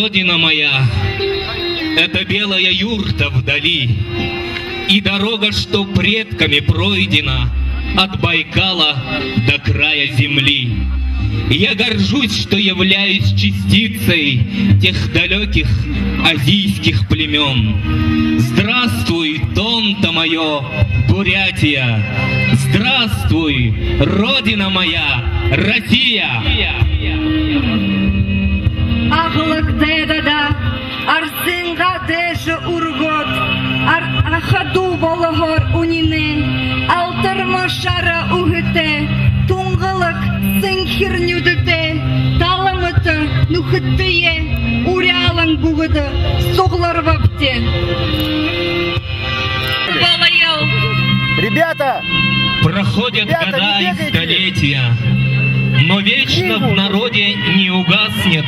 Родина моя, это белая юрта вдали, и дорога, что предками пройдена от Байкала до края земли. Я горжусь, что являюсь частицей тех далеких азийских племен. Здравствуй, Донто мое, Бурятия! Здравствуй, Родина моя, Россия! Ағылық дедада, арсынға деші ургот, ахаду болығыр унине, алтырмашары уғыте, туңғылық сыңхирнюдыте, талымыты нұхыттые, урялың бұғыды, соғлар вапте. Ребята! Проходят года и столетия, но вечно в народе не угаснет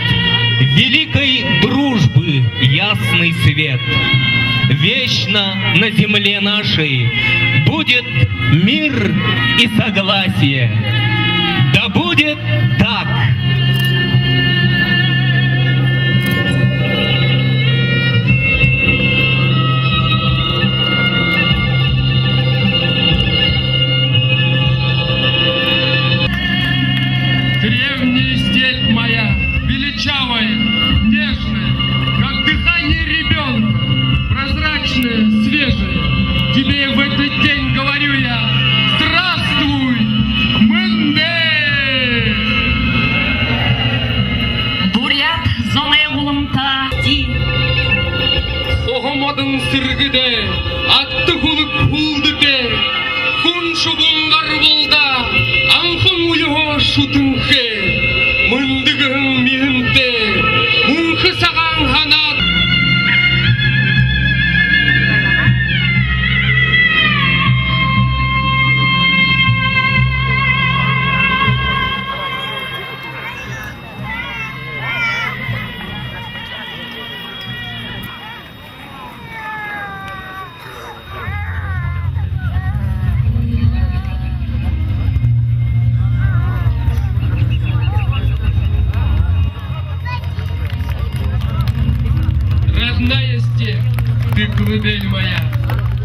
великой дружбы ясный свет. Вечно на земле нашей будет мир и согласие. Да будет так! Древняя степь моя, величавая, нежная, как дыхание ребенка, прозрачная, свежая. Тебе в этот день говорю я: здравствуй, Мэнде! Бурят зонеғылымта ди. Оғымадың сіргіде, атты құлық құлдыте, күн шұғынғар болда, аңқын ұйығы шутыңхе, мұндығың мейінте, мұңқы саған ғанат. Родная степь, ты колыбель моя,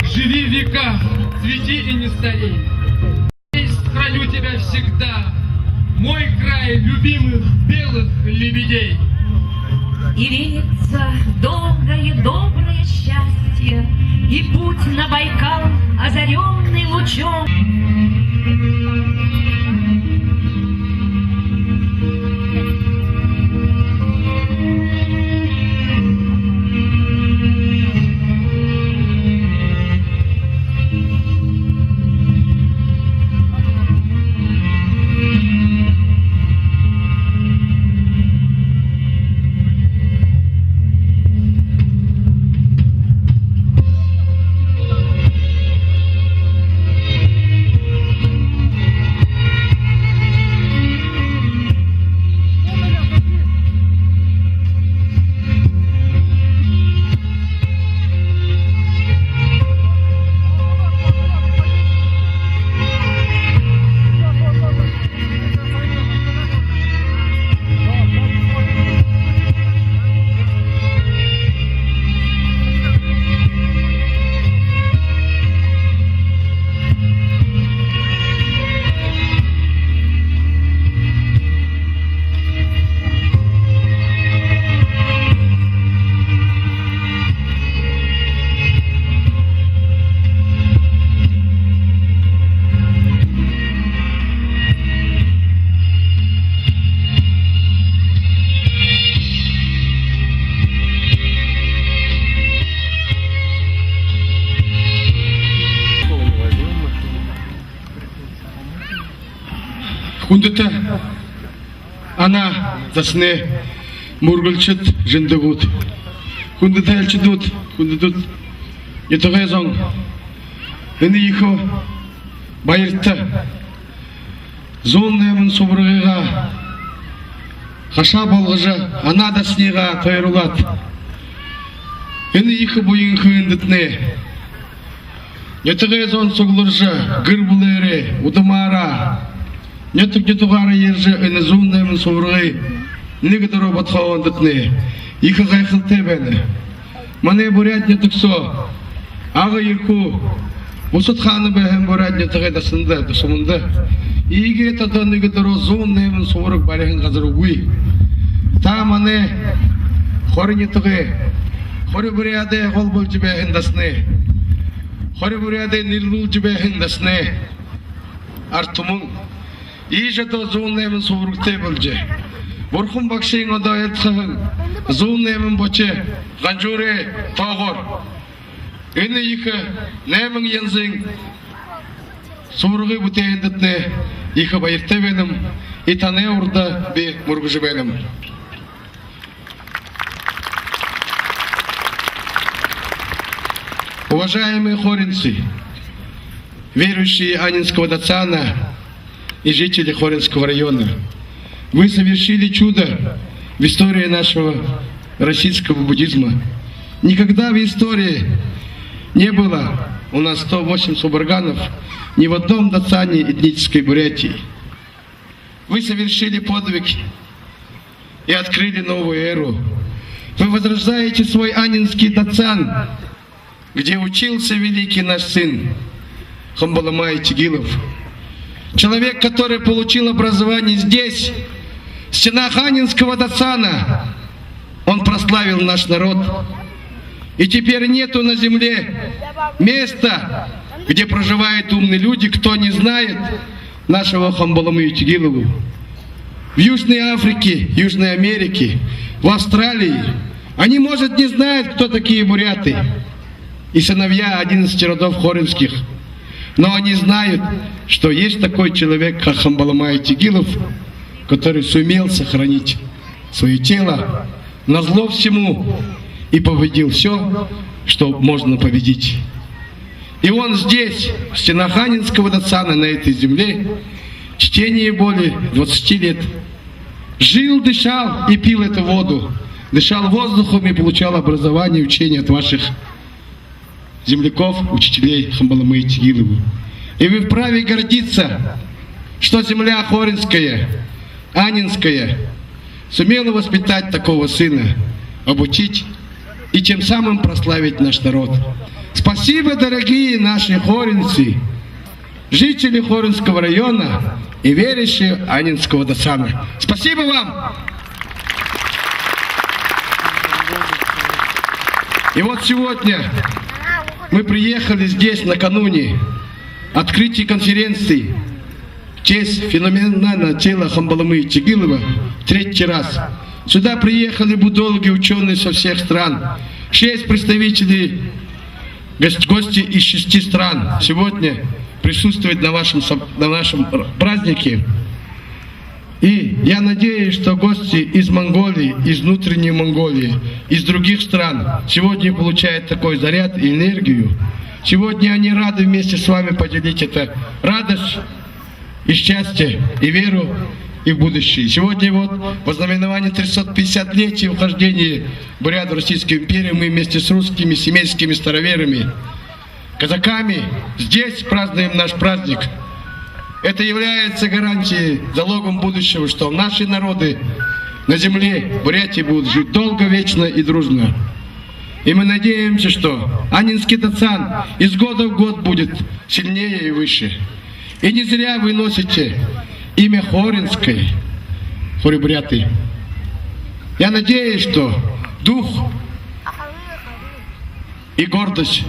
живи в веках, цвети и не старей. Я храню тебя всегда, мой край любимых белых лебедей. И венится долгое доброе счастье, и путь на Байкал, озаренный лучом. Кундыта ана засне мургылчыт жындыгут. Кундыта элчидут, кундыдут. Етогезон. Эни ихо байыртта. Зоннемын собрыгыга. Хаша болгыжы ана даснега тойрулат. Эни ихо бойын хыындытне. Етогезон соглыржы гырбулере удымара. Нетук нетугара ержи энезуннемын собрыгы. Нигдоро батхавандытне. Иха гайхылте бені. Мане бурятня туксо. Ағы ирку. Усут ханы бәхем бурятня тағай дасында, дасымында. Иге татаныгы дұру зон немін соғырық барихын қазыр уй. Та мане хорыны тағай. Хоры буряде қол бұл жібәхін дасны. Хоры буряде ниррул жібәхін дасны. Артымың. Иже то зон немін соғырық те бұл жы. Бурхун бакшин ода элтхагын зун немин боче ганжуре тагор эне иха немин янзин сургы бутендетне иха байырте беним итане урда би мургужу беним. Уважаемые хоринцы, верующие Анинского Дацана и жители Хоринского района, вы совершили чудо в истории нашего российского буддизма. Никогда в истории не было у нас 108 суборганов ни в одном дацане этнической Бурятии. Вы совершили подвиг и открыли новую эру. Вы возрождаете свой анинский дацан, где учился великий наш сын Хамбаламай Тигилов. Человек, который получил образование здесь, в стенах Анинского дацана, он прославил наш народ. И теперь нету на земле места, где проживают умные люди, кто не знает нашего Хамбаламы Тигилову. В Южной Африке, Южной Америке, в Австралии они, может, не знают, кто такие буряты и сыновья 11 родов хоринских. Но они знают, что есть такой человек, как Хамбаламай Тигилов, который сумел сохранить свое тело назло всему и победил все, что можно победить. И он здесь, в стенах Анинского дацана, на этой земле, в течение более 20 лет, жил, дышал и пил эту воду, дышал воздухом и получал образование и учение от ваших земляков, учителей Хамбаламы Тигилову. И вы вправе гордиться, что земля хоринская, анинская, сумела воспитать такого сына, обучить и тем самым прославить наш народ. Спасибо, дорогие наши хоринцы, жители Хоринского района и верующие Анинского дацана. Спасибо вам! И вот сегодня мы приехали здесь накануне открытия конференции в честь феноменального тела Хамбаламы Тигилова в 3-й раз. Сюда приехали буддологи, ученые со всех стран. 6 представителей, гости из 6 стран сегодня присутствуют на нашем празднике. И я надеюсь, что гости из Монголии, из внутренней Монголии, из других стран сегодня получают такой заряд и энергию. Сегодня они рады вместе с вами поделить это радость и счастье, и веру, и в будущее. Сегодня вот в ознаменовании 350-летия вхождения бурят в Российскую империю мы вместе с русскими семейскими староверами, казаками здесь празднуем наш праздник. Это является гарантией, залогом будущего, что наши народы на земле Бурятии будут жить долго, вечно и дружно. И мы надеемся, что Анинский дацан из года в год будет сильнее и выше. И не зря вы носите имя Хоринской, Хори-буряты. Я надеюсь, что дух и гордость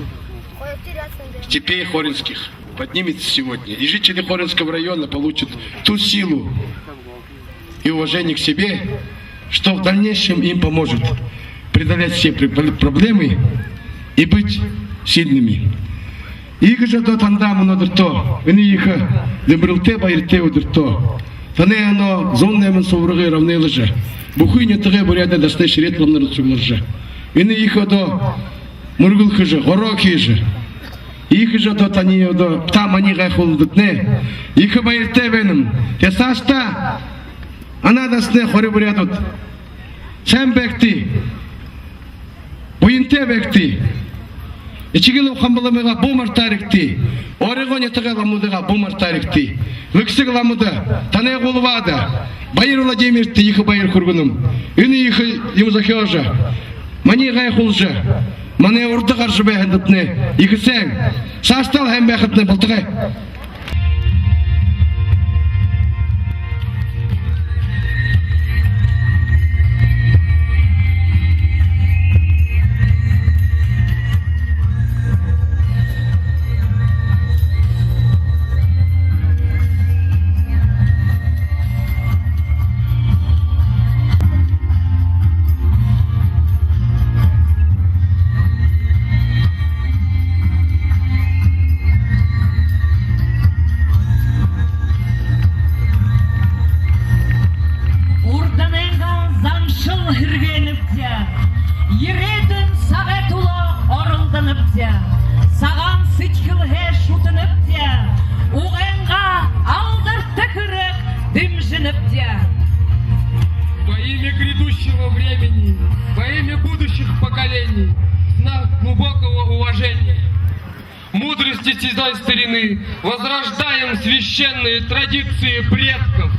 степей хоринских поднимется сегодня. И жители Хоринского района получат ту силу и уважение к себе, что в дальнейшем им поможет преодолеть все проблемы и быть сильными. Ига же до тандаму на дырто, они иха лебрилте байрте удырто. Тане оно зонное мансоврыгы равны лыжа. Бухыня тыгы буряда дасны ширетлам на рыцуглыжа. Они иха до мургулхы же, горохи же. Иха же до тани до там они гайхулдытне. Иха байрте венем. Те сашта, она дасны хоры бурядут. Чем бекти? Буинте бекти. Ичигил хамбаламыга бомар тарихти. Орегон ятага ламудага бомар тарихти. Лыксыг ламуда тане голвада. Байыр Владимирти ихы байыр кургунум. Үні ихы Юзахёжа. Мани гай хулжа. Мане урды қаршы бәхіндіпне. Ихы сәң. Састал хэм бәхітне бұлтығы. Еретін сағатулы орылдыныпты, саған сычқылға шутыныпты, оғанға алдыртты кірік дымжыныпты. Во имя грядущего времени, во имя будущих поколений, в знак глубокого уважения, мудрости седой старины, возрождаем священные традиции предков.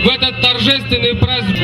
В этот торжественный праздник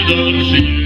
Thank you.